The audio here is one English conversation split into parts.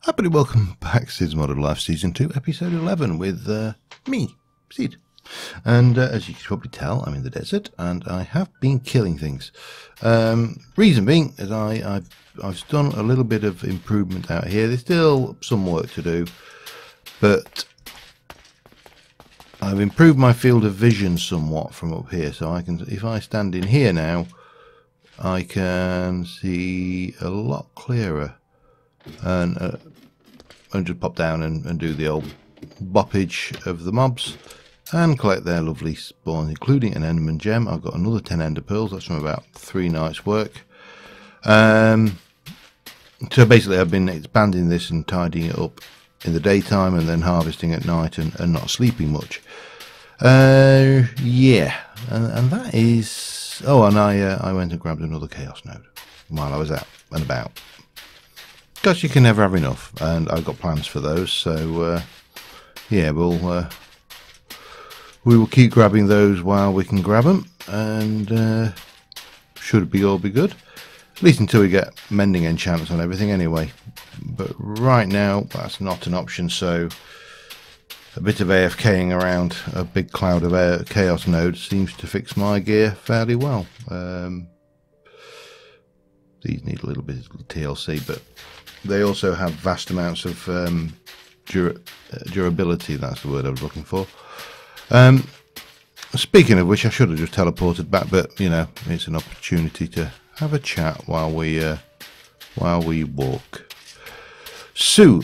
Happily welcome back, Cids Modern Life Season 2, Episode 11 with me, Cid. And as you can probably tell, I'm in the desert and I have been killing things. Reason being is I've done a little bit of improvement out here. There's still some work to do, but I've improved my field of vision somewhat from up here. So I can, if I stand in here now, I can see a lot clearer. And just pop down and do the old boppage of the mobs and collect their lovely spawns, including an enderman gem. I've got another 10 ender pearls. That's from about 3 nights work. So basically I've been expanding this and tidying it up in the daytime and then harvesting at night and not sleeping much. Yeah, and that is... Oh, and I went and grabbed another chaos node while I was out and about. Because you can never have enough, and I've got plans for those, so yeah, we will keep grabbing those while we can grab them, and should all be good, at least until we get mending enchantments on everything anyway. But right now that's not an option, so a bit of AFKing around a big cloud of chaos nodes seems to fix my gear fairly well. These need a little bit of TLC, but they also have vast amounts of durability. That's the word I was looking for. Speaking of which, I should have just teleported back, but you know, it's an opportunity to have a chat while we walk. So,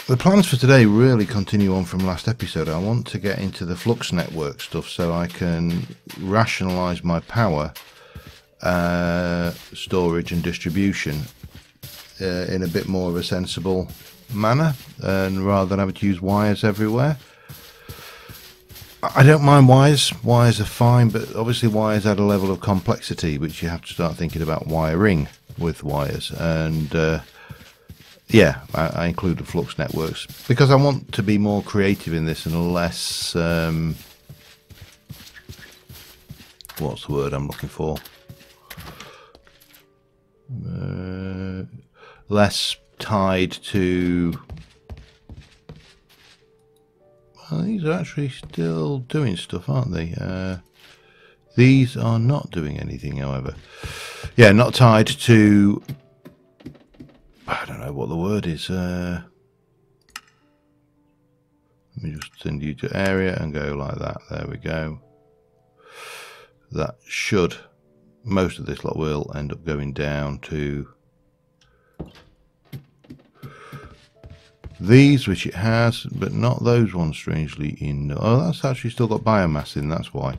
the plans for today really continue on from last episode. I want to get into the Flux network stuff so I can rationalise my power, storage and distribution in a bit more of a sensible manner, and rather than having to use wires everywhere. I don't mind wires are fine, but obviously wires add a level of complexity which you have to start thinking about wiring with wires, and yeah, I include the Flux networks because I want to be more creative in this and less what's the word I'm looking for? Less tied to... Well, these are actually still doing stuff, aren't they? These are not doing anything, however. Yeah, not tied to... I don't know what the word is. Let me just send you to area and go like that. There we go. That should... Most of this lot will end up going down to these, which it has, but not those ones, strangely enough. Oh, that's actually still got biomass in, that's why.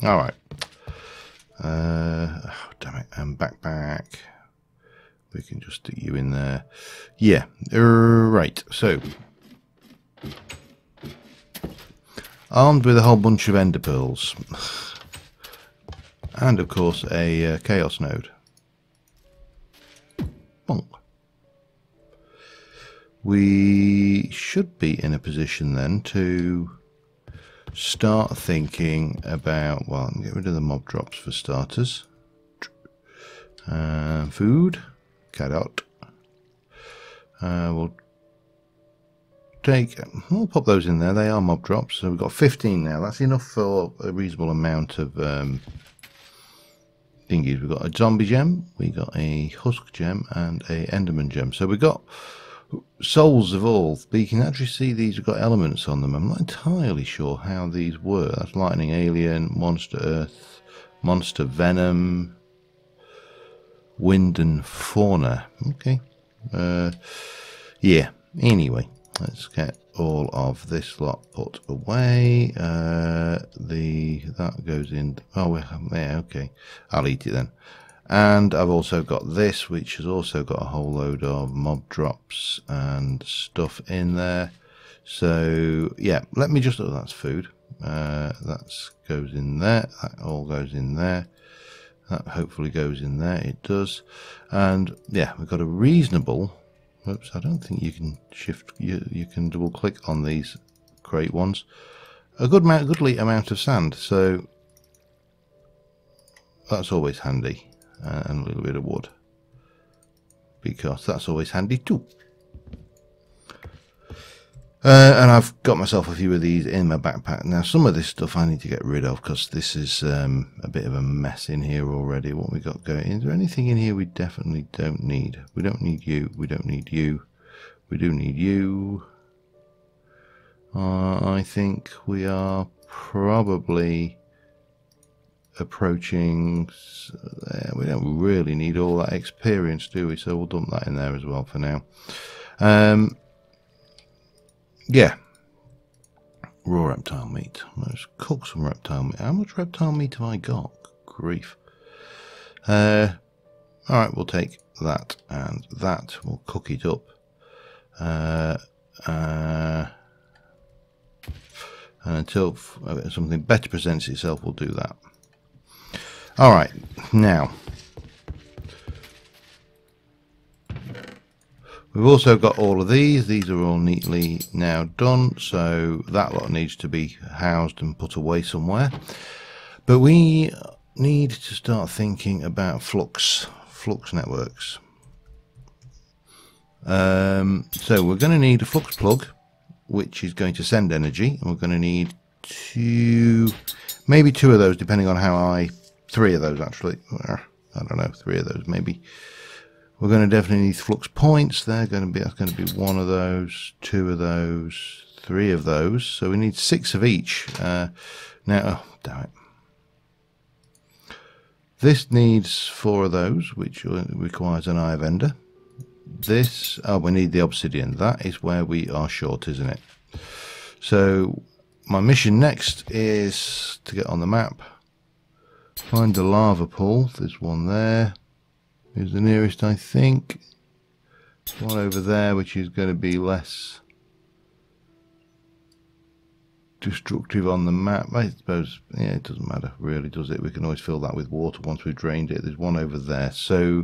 Alright. Oh, damn it, and back. We can just stick you in there. Yeah, right, so. Armed with a whole bunch of ender pearls. And of course a chaos node. Bonk. We should be in a position then to start thinking about, well, get rid of the mob drops for starters. Food, carrot. We'll pop those in there. They are mob drops, so we've got 15 now. That's enough for a reasonable amount of thingies. We've got a zombie gem, we got a husk gem, and a enderman gem. So we've got souls evolved, but you can actually see these have got elements on them. I'm not entirely sure how these were. That's lightning alien, monster earth, monster venom, wind and fauna. Okay. Yeah, anyway, let's get all of this lot put away. That goes in. Oh yeah, okay, I'll eat it then. And I've also got this, which has also got a whole load of mob drops and stuff in there. So yeah, let me just... Oh, that's food. That goes in there. That all goes in there. That hopefully goes in there. It does. And yeah, we've got a reasonable... Oops, I don't think you can shift... You can double click on these crate ones. A goodly amount of sand. So that's always handy. and a little bit of wood, because that's always handy too. And I've got myself a few of these in my backpack. Now some of this stuff I need to get rid of because this is a bit of a mess in here already. What we got going? Is there anything in here we definitely don't need? We don't need you. We don't need you. We do need you. I think we are probably approaching. We don't really need all that experience, do we? So we'll dump that in there as well for now. Yeah, raw reptile meat. Let's cook some reptile meat. How much reptile meat have I got? Grief. Alright, we'll take that and that. We'll cook it up. And until something better presents itself, we'll do that. Alright, now. We've also got all of these. These are all neatly now done, so that lot needs to be housed and put away somewhere. But we need to start thinking about Flux networks. So we're going to need a Flux plug, which is going to send energy, and we're going to need maybe two of those, depending on how three of those actually. I don't know, three of those maybe. We're going to definitely need flux points. That's going to be one of those, two of those, three of those. So we need 6 of each. Now, oh, damn it. This needs 4 of those, which requires an eye of ender. This, oh, we need the obsidian. That is where we are short, isn't it? So my mission next is to get on the map, find the lava pool. There's one there. Here's the nearest, I think. One over there, which is going to be less destructive on the map. I suppose, yeah, it doesn't matter, really, does it? We can always fill that with water once we've drained it. There's one over there. So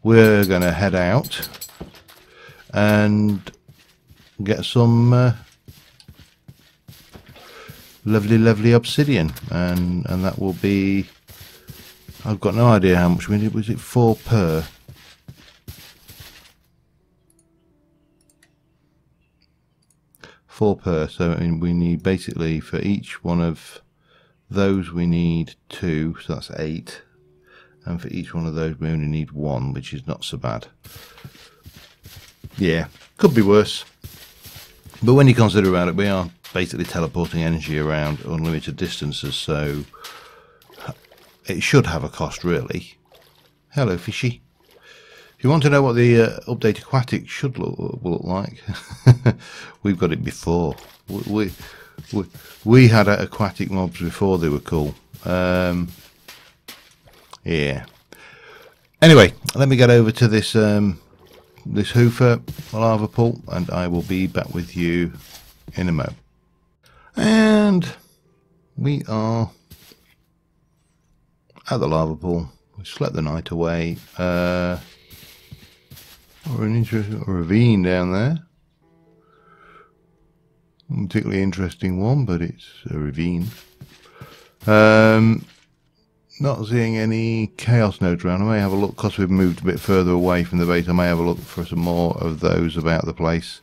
we're going to head out and get some lovely obsidian. And that will be... I've got no idea how much we need. Was it 4 per? So I mean, we need basically for each one of those we need 2, so that's 8, and for each one of those we only need 1, which is not so bad. Yeah, could be worse, but when you consider about it, we are basically teleporting energy around unlimited distances, so it should have a cost, really. Hello, fishy. If you want to know what the update aquatic should look like, we've got it before. We had aquatic mobs before they were cool. Yeah. Anyway, let me get over to this this hoofer lava pool, and I will be back with you in a mo. And we are at the lava pool. We slept the night away. Or an interesting ravine down there. A particularly interesting one, but it's a ravine. Not seeing any chaos nodes around. I may have a look, because we've moved a bit further away from the base. I may have a look for some more of those about the place.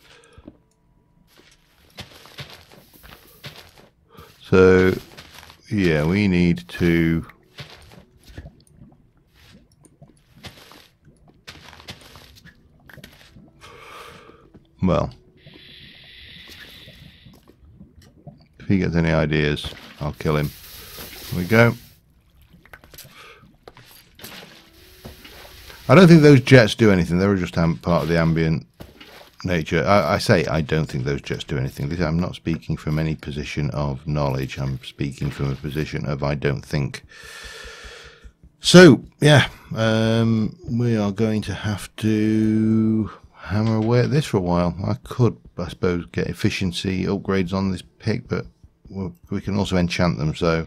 So, yeah, we need to... Well, if he gets any ideas, I'll kill him. Here we go. I don't think those jets do anything. They're just part of the ambient nature. I say I don't think those jets do anything. I'm not speaking from any position of knowledge. I'm speaking from a position of I don't think. So, yeah, we are going to have to hammer away at this for a while. I could, I suppose, get efficiency upgrades on this pick, but we can also enchant them. So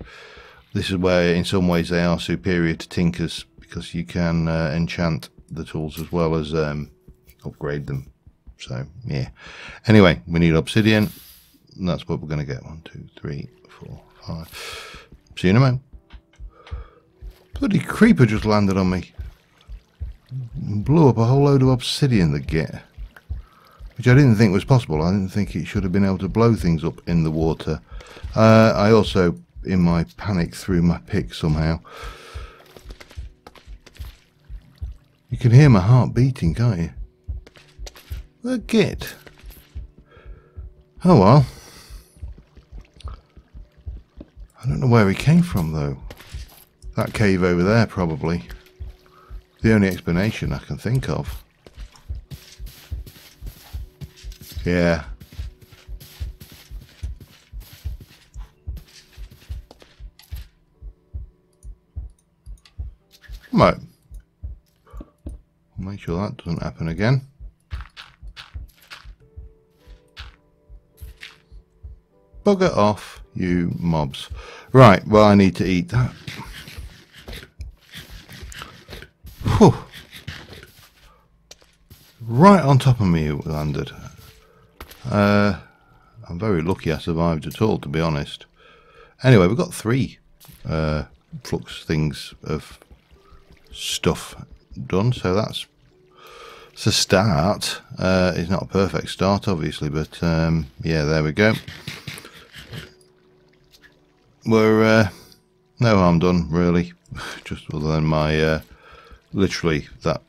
this is where, in some ways, they are superior to tinkers, because you can enchant the tools as well as upgrade them. So, yeah. Anyway, we need obsidian. And that's what we're going to get. 1, 2, 3, 4, 5. See you in a moment. Bloody creeper just landed on me. Blew up a whole load of obsidian, the git. Which I didn't think was possible. I didn't think it should have been able to blow things up in the water. I also, in my panic, threw my pick somehow. You can hear my heart beating, can't you? The git. Oh well. I don't know where he came from though. That cave over there probably. The only explanation I can think of. Yeah. Right. Make sure that doesn't happen again. Bugger off, you mobs. Right, well, I need to eat that. Whew. Right on top of me it landed. I'm very lucky I survived at all, to be honest. Anyway, we've got 3 flux things of stuff done, so that's a start. It's not a perfect start, obviously, but yeah, there we go. We're no harm done, really. Just other than my literally that.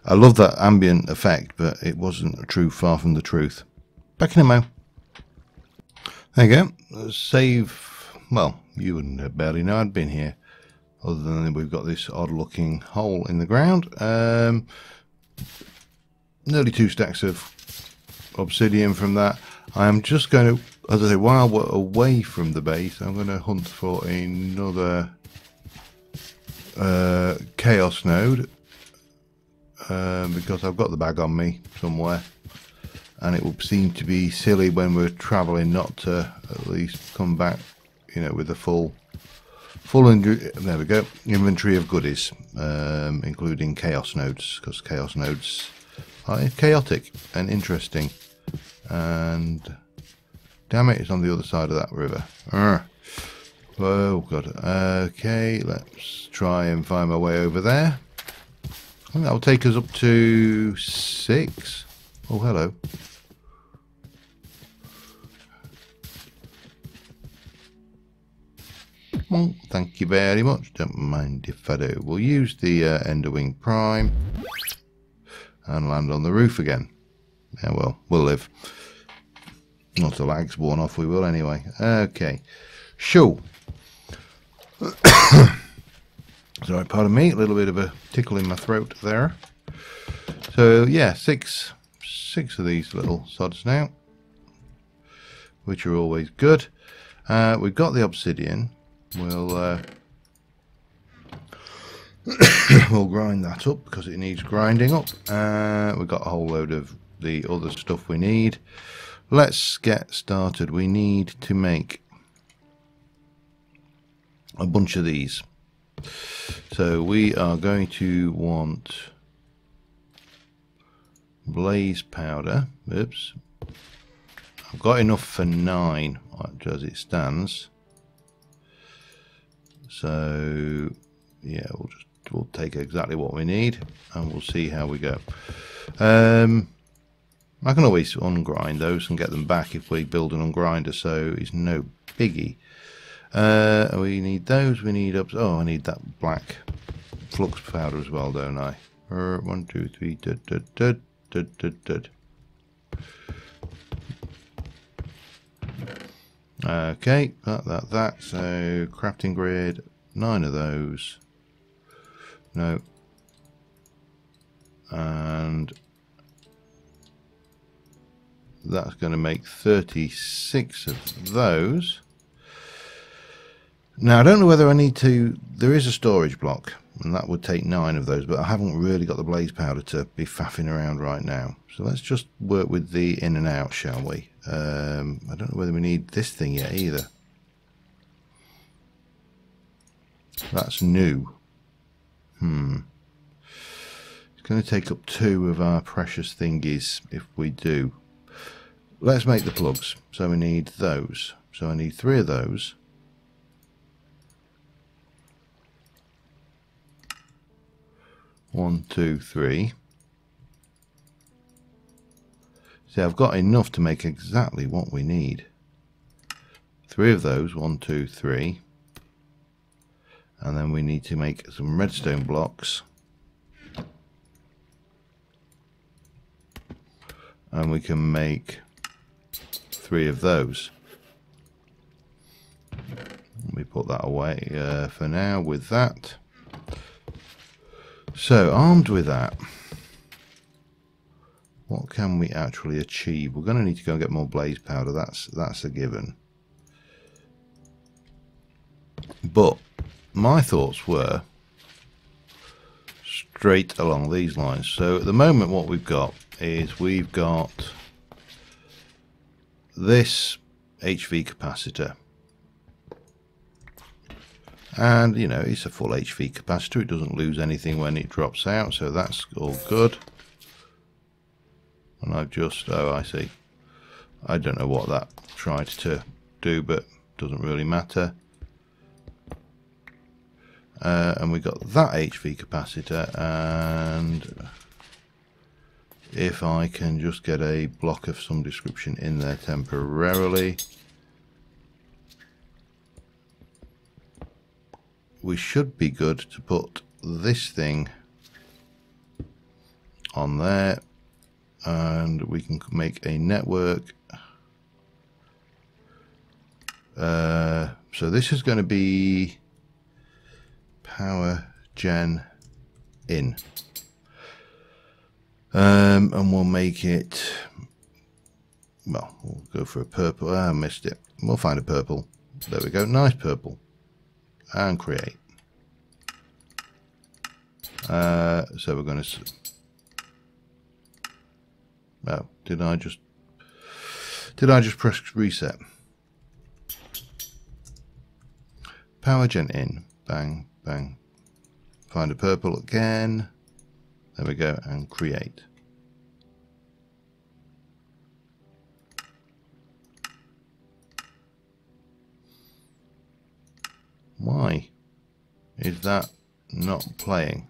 I love that ambient effect, but it wasn't true. Far from the truth. Back in a mo. There you go. Save. Well, you wouldn't barely know I'd been here. Other than we've got this odd-looking hole in the ground. Nearly 2 stacks of obsidian from that. I am just going to, as I say, while we're away from the base, I'm going to hunt for another chaos node. Because I've got the bag on me somewhere, and it will seem to be silly when we're travelling not to at least come back, you know, with a full there we go, inventory of goodies, including chaos nodes, because chaos nodes are chaotic and interesting. And damn it, it's on the other side of that river. Oh god. Okay, let's try and find my way over there. I think that'll take us up to 6. Oh, hello. Well, thank you very much. Don't mind if I do. We'll use the Enderwing Prime and land on the roof again. Yeah, well, we'll live. Once the lag's worn off, we will anyway. Okay. Sure. Sorry, pardon me, a little bit of a tickle in my throat there. So yeah, six of these little sods now, which are always good. We've got the obsidian. We'll we'll grind that up because it needs grinding up. We've got a whole load of the other stuff we need. Let's get started. We need to make a bunch of these. So we are going to want blaze powder. Oops. I've got enough for 9 as it stands. So yeah, we'll take exactly what we need and we'll see how we go. I can always ungrind those and get them back if we build an ungrinder, so it's no biggie. We need those. We need oh, I need that black flux powder as well, don't I? 1, 2, 3. Okay, that. So crafting grid, 9 of those. No. And that's going to make 36 of those. Now I don't know whether I need to. There is a storage block, and that would take 9 of those, but I haven't really got the blaze powder to be faffing around right now. So let's just work with the in and out, shall we? I don't know whether we need this thing yet either. That's new. It's going to take up 2 of our precious thingies if we do. Let's make the plugs. So we need those. So I need 3 of those. 1, 2, 3. See, I've got enough to make exactly what we need. 3 of those, 1, 2, 3. And then we need to make some redstone blocks. And we can make 3 of those. Let me put that away for now with that. So, armed with that, what can we actually achieve? We're going to need to go and get more blaze powder. That's a given. But my thoughts were straight along these lines. So at the moment what we've got is we've got this HV capacitor. And, you know, it's a full HV capacitor. It doesn't lose anything when it drops out, so that's all good. And I've just, oh, I see. I don't know what that tried to do, but doesn't really matter. And we got that HV capacitor, and if I can just get a block of some description in there temporarily, we should be good to put this thing on there, and we can make a network. So this is going to be power gen in, and we'll make it, well, we'll go for a purple. I missed it. We'll find a purple. There we go, nice purple. And create. So we're going to. Oh, did I just press reset? Power gen in. Bang, bang. Find a purple again. There we go, and create. Why is that not playing?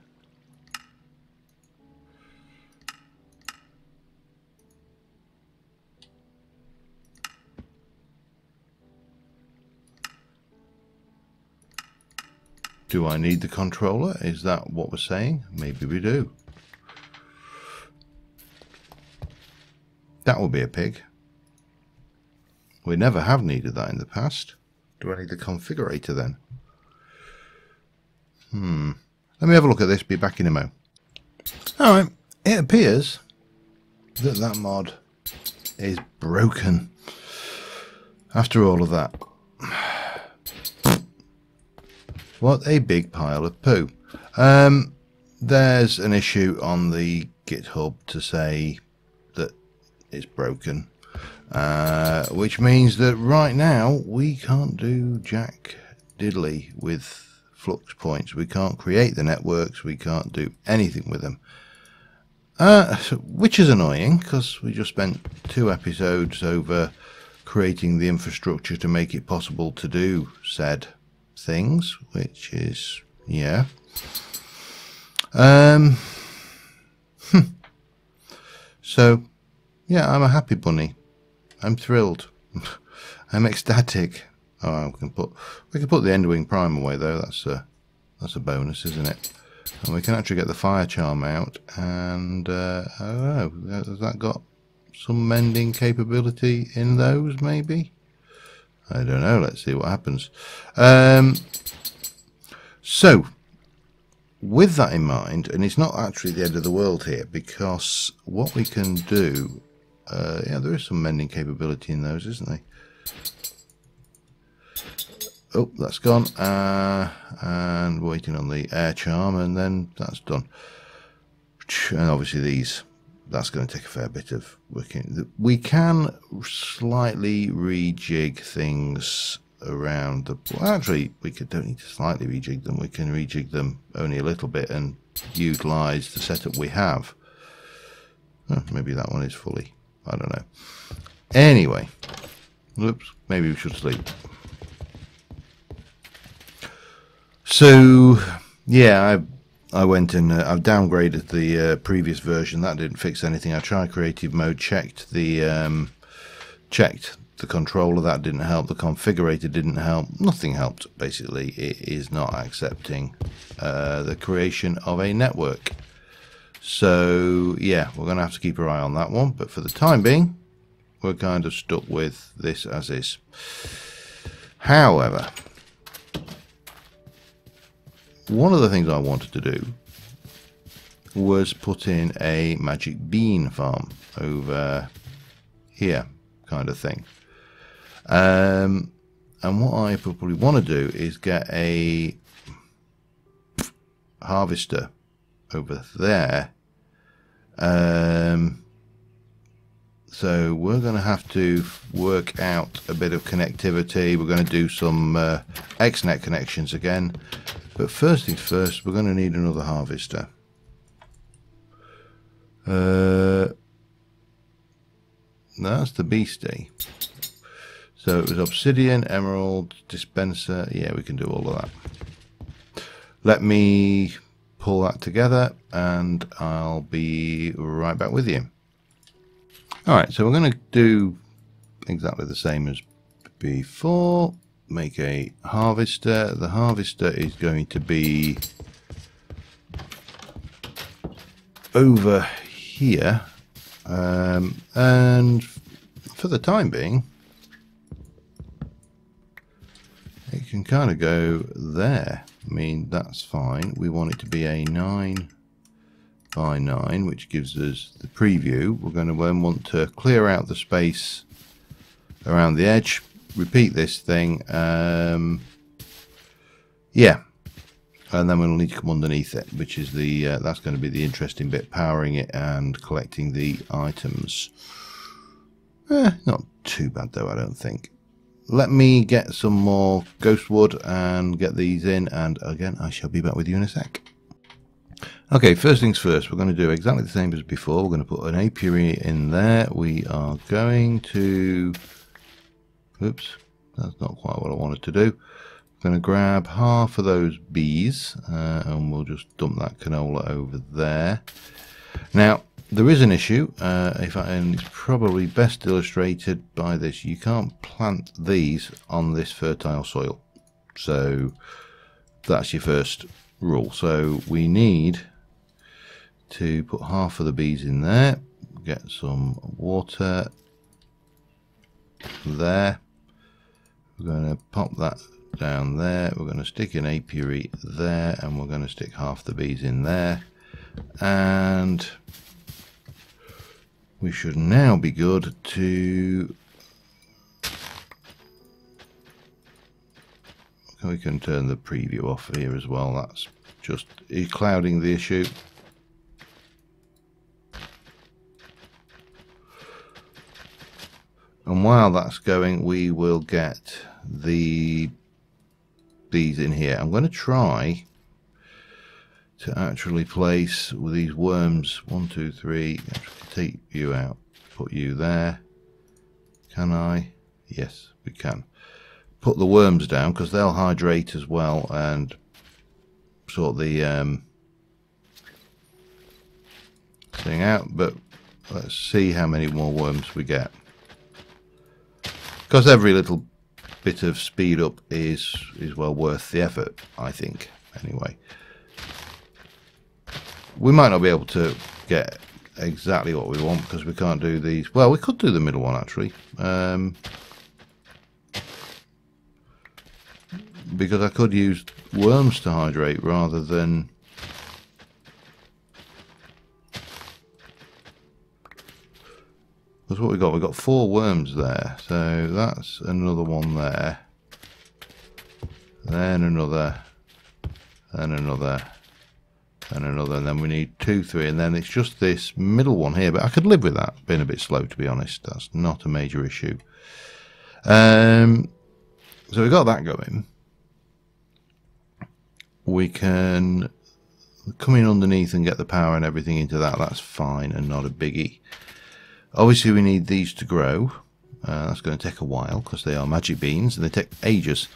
Do I need the controller? Is that what we're saying? Maybe we do. That will be a pig. We never have needed that in the past. Do I need the configurator then? Let me have a look at this. Be back in a mo. Alright, it appears that that mod is broken after all of that. What a big pile of poo. There's an issue on the GitHub to say that it's broken, which means that right now we can't do jack diddly with Flux points. We can't create the networks, we can't do anything with them, which is annoying because we just spent 2 episodes over creating the infrastructure to make it possible to do said things, which is, yeah. So yeah, I'm a happy bunny. I'm thrilled. I'm ecstatic. Oh, we can put the Endwing Prime away though. That's a bonus, isn't it? And we can actually get the fire charm out. And I don't know, has that got some mending capability in those? Maybe. I don't know. Let's see what happens. So, with that in mind, and it's not actually the end of the world here, because what we can do, yeah, there is some mending capability in those, isn't there? Oh, that's gone, and waiting on the air charm, and then that's done. And obviously these, that's going to take a fair bit of working. We can slightly rejig things around the, well, actually we don't need to slightly rejig them, we can rejig them only a little bit and utilize the setup we have. Oh, maybe that one is fully, I don't know. Anyway, oops, maybe we should sleep. So yeah, I went and I've downgraded the previous version. That didn't fix anything. I tried creative mode, checked the controller. That didn't help. The configurator didn't help. Nothing helped. Basically, it is not accepting the creation of a network. So yeah, we're going to have to keep our eye on that one. But for the time being, we're kind of stuck with this as is. However, one of the things I wanted to do was put in a magic bean farm over here, kind of thing. And what I probably want to do is get a harvester over there. So we're going to have to work out a bit of connectivity. We're going to do some XNet connections again. But first things first, we're going to need another harvester. That's the beastie. So it was obsidian, emerald, dispenser. Yeah, we can do all of that. Let me pull that together and I'll be right back with you. Alright, so we're going to do exactly the same as before. Make a harvester. The harvester is going to be over here, and for the time being it can kind of go there. I mean, that's fine. We want it to be a 9 by 9, which gives us the preview. We're going to then want to clear out the space around the edge. Repeat this thing, yeah, and then we'll need to come underneath it, which is the that's going to be the interesting bit, powering it and collecting the items. Not too bad though, I don't think. Let me get some more ghost wood and get these in, and again I shall be back with you in a sec. Okay, first things first, we're going to do exactly the same as before. We're going to put an apiary in there. We are going to, oops, that's not quite what I wanted to do. I'm going to grab half of those bees and we'll just dump that canola over there. Now, there is an issue, and it's probably best illustrated by this. You can't plant these on this fertile soil. So that's your first rule. So we need to put half of the bees in there, get some water there. We're going to pop that down there. We're going to stick an apiary there, and we're going to stick half the bees in there. And we should now be good to, we can turn the preview off here as well. That's just clouding the issue. And while that's going, we will get the bees in here. I'm going to try to actually place with these worms, 1, 2, 3, take you out, put you there. Can I? Yes, we can. Put the worms down because they'll hydrate as well and sort the thing out. But let's see how many more worms we get, because every little bit of speed up is well worth the effort, I think. Anyway, we might not be able to get exactly what we want because we can't do these. Well, we could do the middle one actually, because I could use worms to hydrate rather than that's what we got. We've got 4 worms there, so that's another one there, then another, and another, and another, and then we need 2, 3, and then it's just this middle one here. But I could live with that being a bit slow, to be honest. That's not a major issue. So we got that going. We can come in underneath and get the power and everything into that. That's fine and not a biggie. Obviously we need these to grow. That's going to take a while because they are magic beans and they take ages.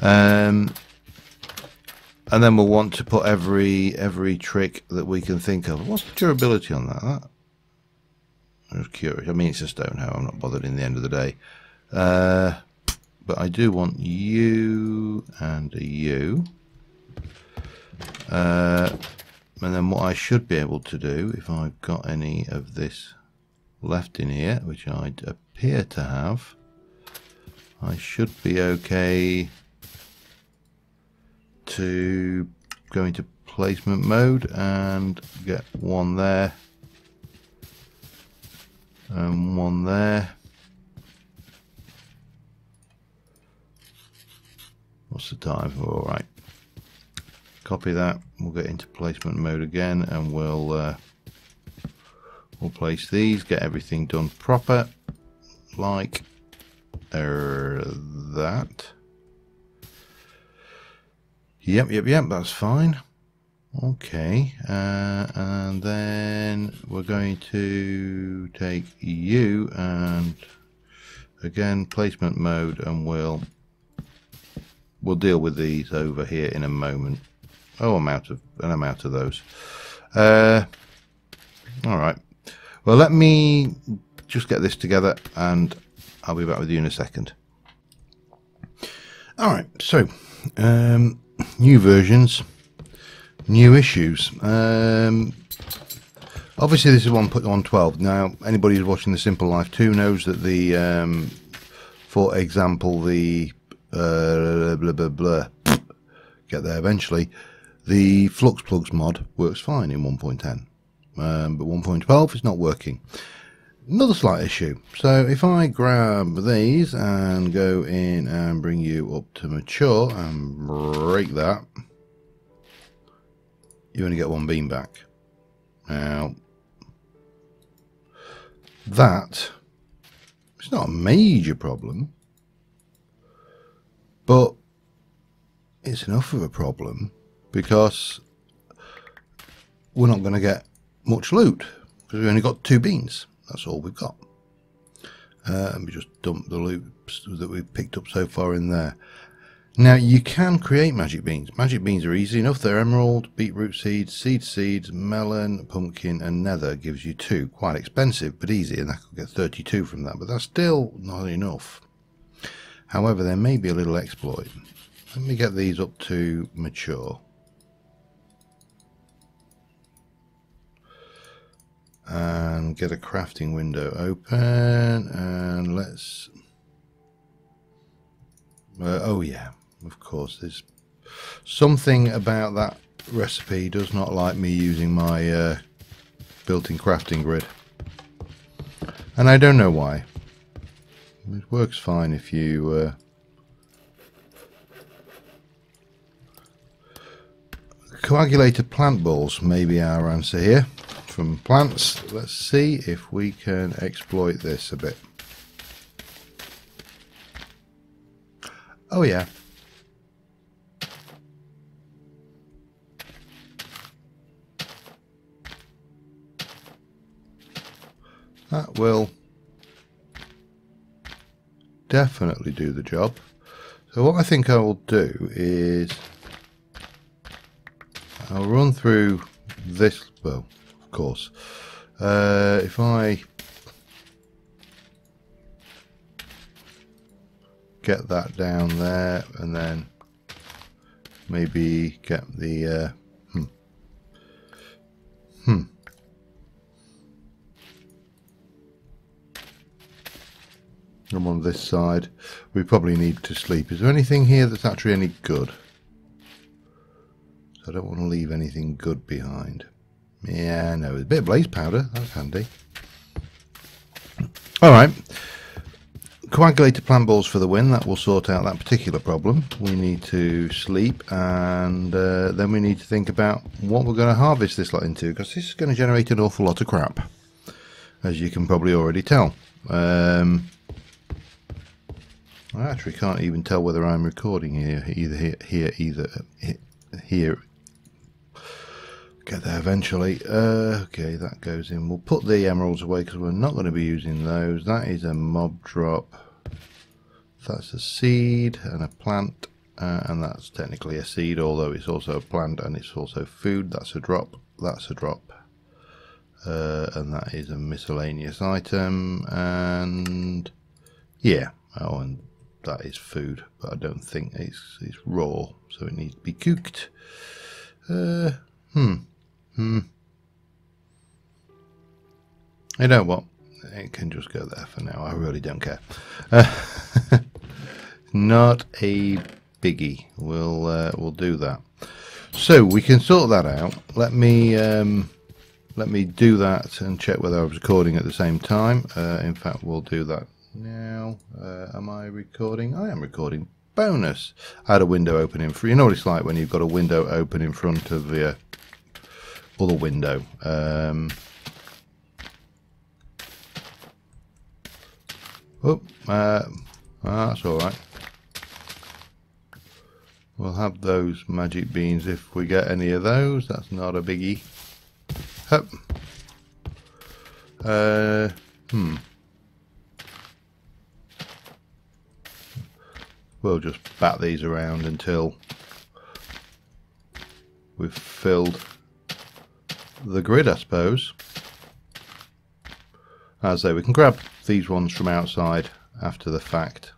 And And then we'll want to put every trick that we can think of. What's the durability on that? I was curious. I mean, it's a stone hoe. I'm not bothered in the end of the day. But I do want you and a you. And then what I should be able to do, if I've got any of this left in here, which I appear to have, I should be okay to go into placement mode and get one there and one there. What's the time? All right. Copy that. We'll get into placement mode again, and we'll place these. Get everything done proper, like that. Yep. That's fine. Okay, and then we're going to take you and again placement mode, and we'll deal with these over here in a moment. Oh, I'm out of those. All right. Well, let me just get this together, and I'll be back with you in a second. All right. So, new versions, new issues. Obviously, this is 1.12. Now, anybody who's watching the Simple Life 2 knows that the, for example, the get there eventually. The Flux plugs mod works fine in 1.10, but 1.12 is not working. Another slight issue. So if I grab these and go in and bring you up to mature and break that, you only get one beam back. Now, that it's not a major problem, but it's enough of a problem because we're not going to get much loot because we've only got 2 beans. That's all we've got. And we just dump the loot that we've picked up so far in there. Now, you can create magic beans. Magic beans are easy enough. They're emerald, beetroot seeds, seeds, melon, pumpkin, and nether gives you 2. Quite expensive, but easy, and I could get 32 from that, but that's still not enough. However, there may be a little exploit. Let me get these up to mature. And get a crafting window open, and let's... oh yeah, of course, there's something about that recipe does not like me using my built-in crafting grid. And I don't know why. It works fine if you... coagulated plant balls may be our answer here. From plants, let's see if we can exploit this a bit. Oh yeah. That will definitely do the job. So what I think I will do is I'll run through this, well, of course, if I get that down there and then maybe get the I'm on this side. We probably need to sleep. Is there anything here that's actually any good? So I don't want to leave anything good behind. Yeah, no, a bit of blaze powder, that's handy. Alright, coagulated plant balls for the win, that will sort out that particular problem. We need to sleep, and then we need to think about what we're going to harvest this lot into, because this is going to generate an awful lot of crap, as you can probably already tell. I actually can't even tell whether I'm recording here. Get there eventually. Okay, that goes in. We'll put the emeralds away because we're not going to be using those. That is a mob drop. That's a seed and a plant and that's technically a seed, although it's also a plant and it's also food. That's a drop. That's a drop. And that is a miscellaneous item, and yeah, oh, and that is food, but I don't think it's raw, so it needs to be cooked. You know what? It can just go there for now. I really don't care. Not a biggie. We'll do that. So we can sort that out. Let me do that and check whether I was recording at the same time. In fact, we'll do that now. Am I recording? I am recording. Bonus. I had a window open in front. You know what it's like when you've got a window open in front of the other window. That's all right. We'll have those magic beans if we get any of those. That's not a biggie. Hup. We'll just bat these around until we've filled the grid, I suppose. As I say, we can grab these ones from outside after the fact.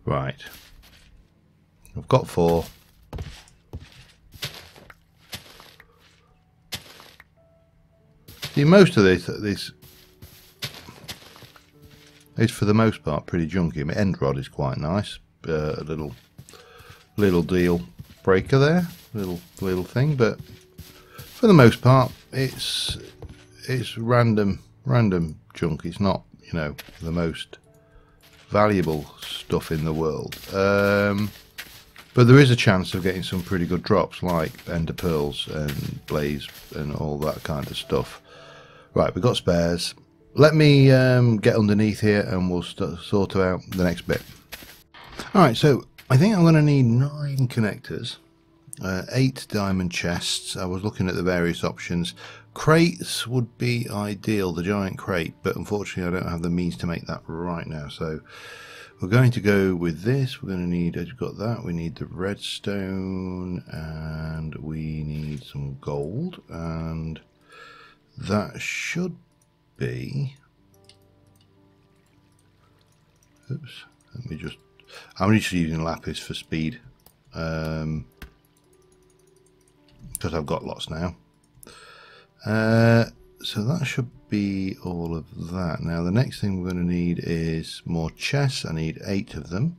Right. I've got 4. See, most of this is for the most part pretty junky. My end rod is quite nice. A little deal breaker there, little thing, but for the most part it's random junk. It's not, you know, the most valuable stuff in the world, but there is a chance of getting some pretty good drops like ender pearls and blaze and all that kind of stuff. Right, we've got spares. Let me get underneath here and we'll sort out the next bit. Alright, so I think I'm going to need 9 connectors, 8 diamond chests. I was looking at the various options. Crates would be ideal, the giant crate, but unfortunately I don't have the means to make that right now. So we're going to go with this. We're going to need, as you've got that, we need the redstone and we need some gold, and that should be, oops, let me just, I'm just using lapis for speed because I've got lots now. So that should be all of that. Now the next thing we're going to need is more chests. I need 8 of them.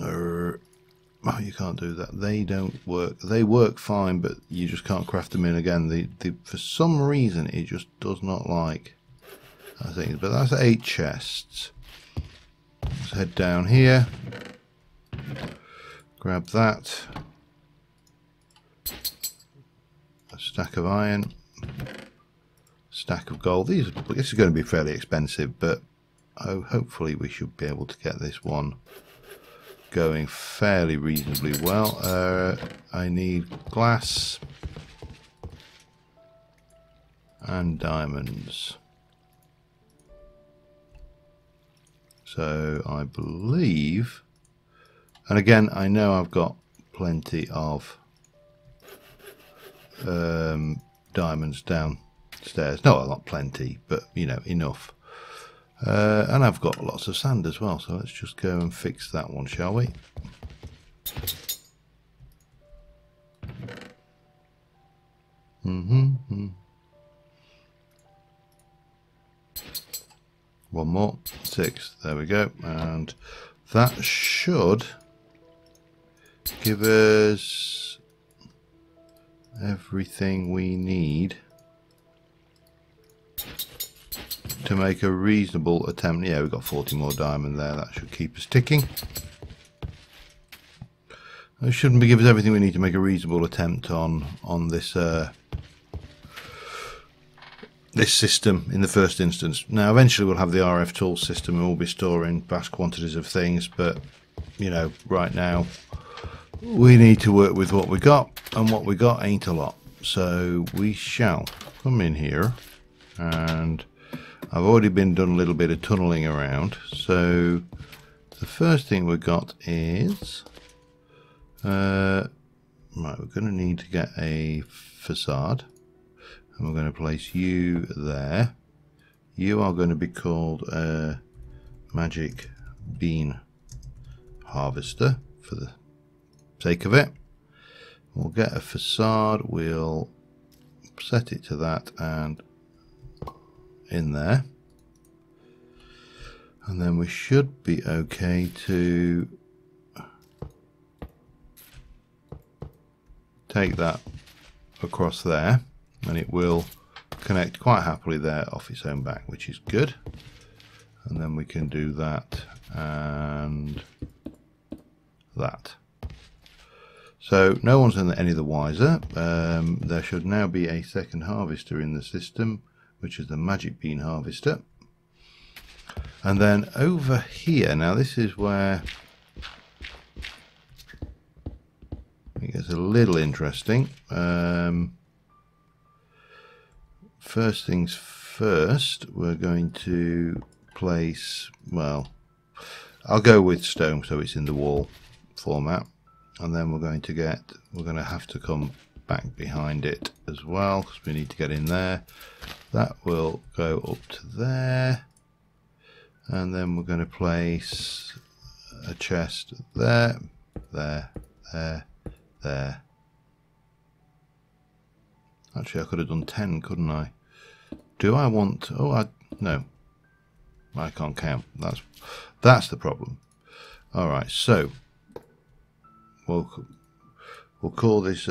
Oh, you can't do that. They don't work. They work fine, but you just can't craft them in again. For some reason, it just does not like, I think. But that's 8 chests. Let's head down here. Grab that. A stack of iron. Stack of gold. This is going to be fairly expensive, but hopefully we should be able to get this one going fairly reasonably well. I need glass and diamonds. So I believe, and again I know I've got plenty of diamonds downstairs. No, not plenty, but you know, enough. And I've got lots of sand as well, so let's just go and fix that one, shall we? One more, 6, there we go, and that should give us everything we need to make a reasonable attempt. Yeah, we've got 40 more diamond there. That should keep us ticking. It shouldn't give us everything we need to make a reasonable attempt on this this system in the first instance. Now eventually we'll have the RF tool system and we'll be storing vast quantities of things, but you know, right now we need to work with what we got, and what we got ain't a lot. So we shall come in here and I've already done a little bit of tunneling around. So the first thing we've got is right, we're going to need to get a facade, and we're going to place you there. You are going to be called a magic bean harvester for the sake of it. We'll get a facade, we'll set it to that and in there, and then we should be okay to take that across there, and it will connect quite happily there off its own back, which is good. And then we can do that and that. So no one's any the wiser. There should now be a second harvester in the system, which is the magic bean harvester. And then over here, now this is where it gets a little interesting. First things first, we're going to place, well, I'll go with stone so it's in the wall format, and then we're going to have to come back behind it as well because we need to get in there. That will go up to there, and then we're going to place a chest there, there, there, there. Actually, I could have done 10, couldn't I? Do I want? Oh, no. I can't count. That's the problem. All right, so we'll call this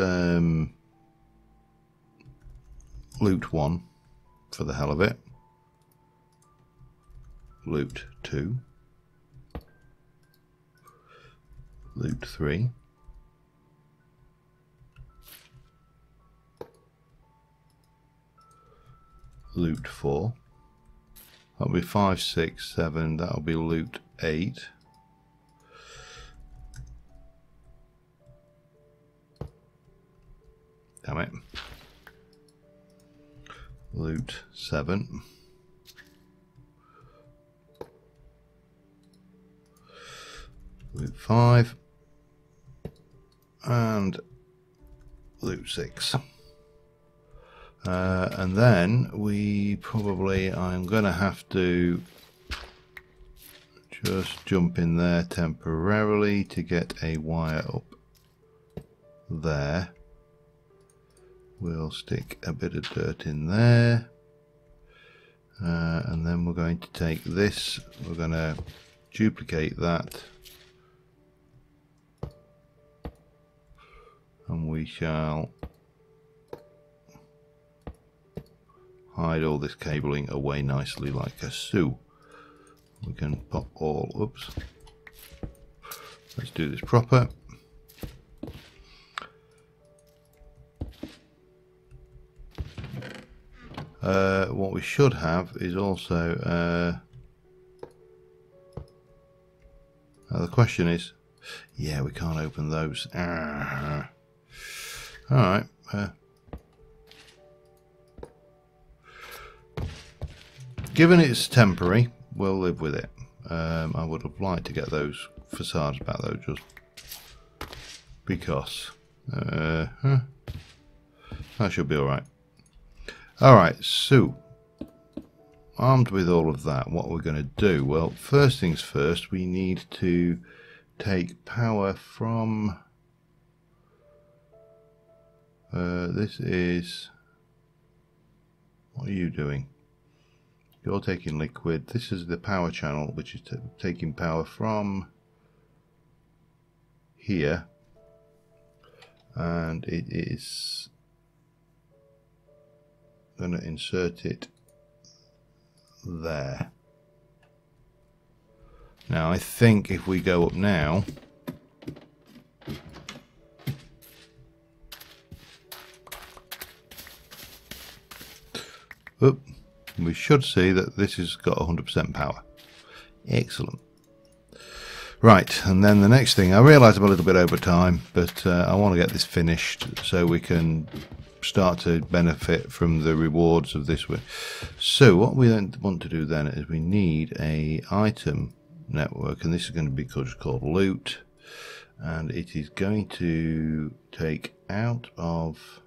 loot 1 for the hell of it. Loot 2. Loot 3. Loot 4. That'll be 5, 6, 7. That'll be loot 8. Damn it. Loot 7. Loot 5. And loot 6. And then I'm going to have to just jump in there temporarily to get a wire up there. We'll stick a bit of dirt in there, and then we're going to take this, we're going to duplicate that, and we shall hide all this cabling away nicely like a Sue. We can pop all, oops, let's do this proper. What we should have is also the question is, yeah, we can't open those. Alright, given it's temporary, we'll live with it. I would have liked to get those facades back though, just because. That should be alright. Alright, so armed with all of that, what we're going to do? Well, first things first, we need to take power from this is, what are you doing? You're taking liquid. This is the power channel, which is taking power from here, and it is going to insert it there. Now I think if we go up now, we should see that this has got 100% power. Excellent. Right, and then the next thing, I realise I'm a little bit over time, but I want to get this finished so we can start to benefit from the rewards of this one. So what we want to do then is we need a item network, and this is going to be just called loot, and it is going to take out of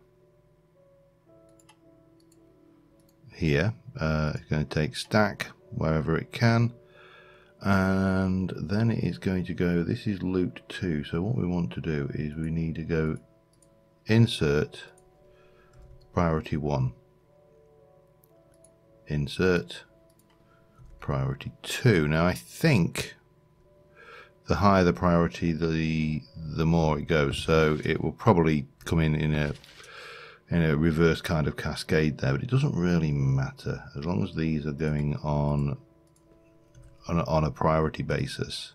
here, it's going to take stack wherever it can, and then it is going to go, this is loot 2, so what we want to do is we need to go insert priority 1, insert priority 2. Now I think the higher the priority, the more it goes, so it will probably come in a reverse kind of cascade there, but it doesn't really matter as long as these are going on a priority basis.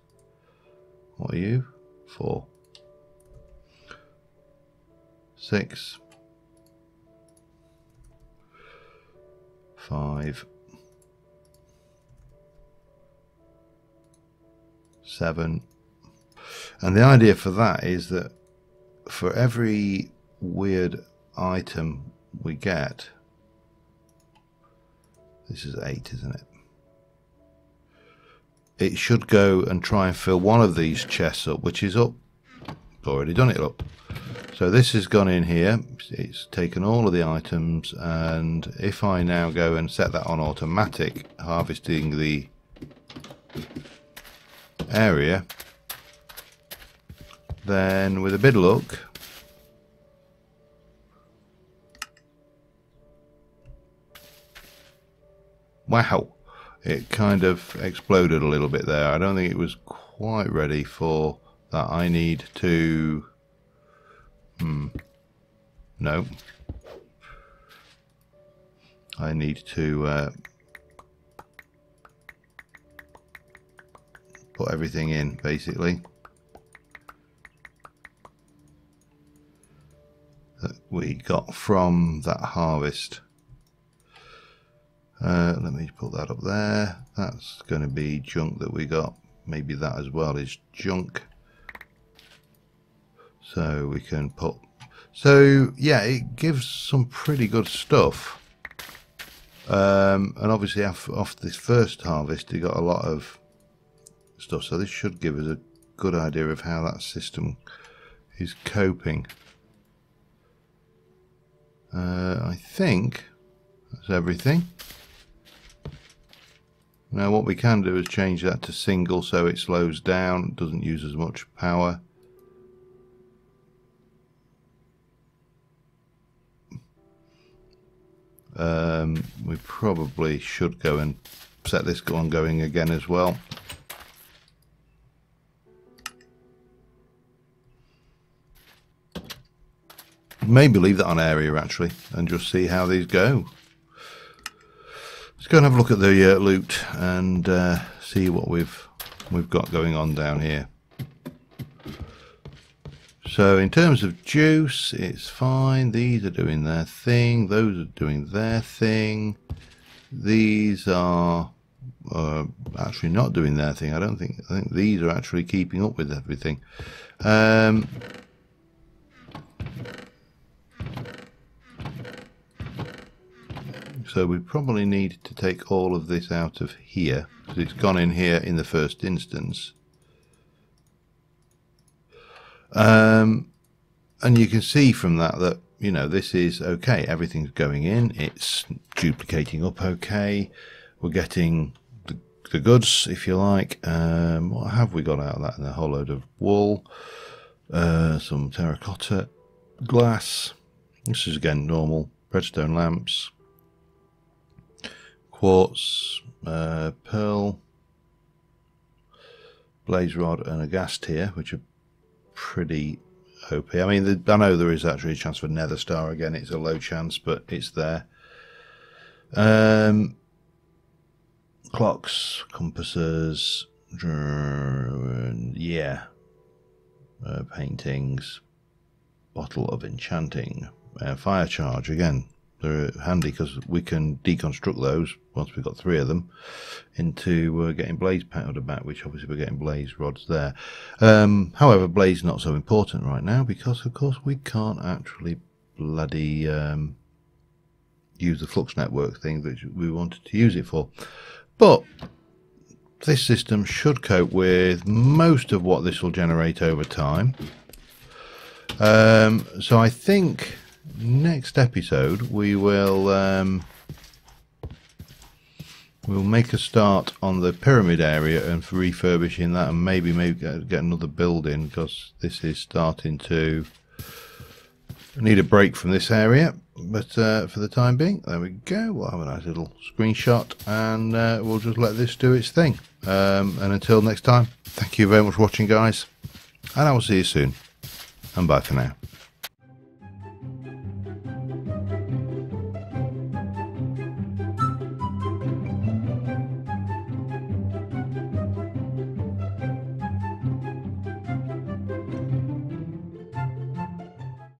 What are you? 4, 6, 5, 7, and the idea for that is that for every weird item we get, this is 8, isn't it? It should go and try and fill one of these chests up, which is up. It's already done it up. So this has gone in here, it's taken all of the items, and if I now go and set that on automatic, harvesting the area, then with a bit of luck, wow, it kind of exploded a little bit there. I don't think it was quite ready for that. I need to no, I need to put everything in basically that we got from that harvest. Let me put that up there. That's going to be junk that we got. Maybe that as well is junk. So we can put, so yeah, it gives some pretty good stuff. And obviously off this first harvest it got a lot of stuff, so this should give us a good idea of how that system is coping. I think that's everything. Now what we can do is change that to single so it slows down, doesn't use as much power. We probably should go and set this one going again as well. Maybe leave that on area actually and just see how these go. Let's go and have a look at the loot and see what we've got going on down here. So in terms of juice, it's fine. These are doing their thing. Those are doing their thing. These are actually not doing their thing. I think these are actually keeping up with everything. So we probably need to take all of this out of here because it's gone in here in the first instance. And you can see from that, you know, this is okay, everything's going in, it's duplicating up okay, we're getting the goods, if you like. What have we got out of that? A whole load of wool, some terracotta, glass, this is again normal, redstone lamps, quartz, pearl, blaze rod and a gas tier, which are pretty OP. I mean, I know there is actually a chance for nether star again. It's a low chance, but it's there. Clocks, compasses, yeah, paintings, bottle of enchanting, fire charge again. They're handy because we can deconstruct those once we've got 3 of them into getting blaze powder back, which obviously we're getting blaze rods there. However, blaze not so important right now because of course we can't actually bloody use the Flux network thing that we wanted to use it for. But this system should cope with most of what this will generate over time. So I think next episode we will we'll make a start on the pyramid area and refurbishing that, and maybe get another building, because this is starting to need a break from this area. But for the time being, there we go. We'll have a nice little screenshot, and we'll just let this do its thing. And until next time, thank you very much for watching, guys, and I will see you soon, and bye for now.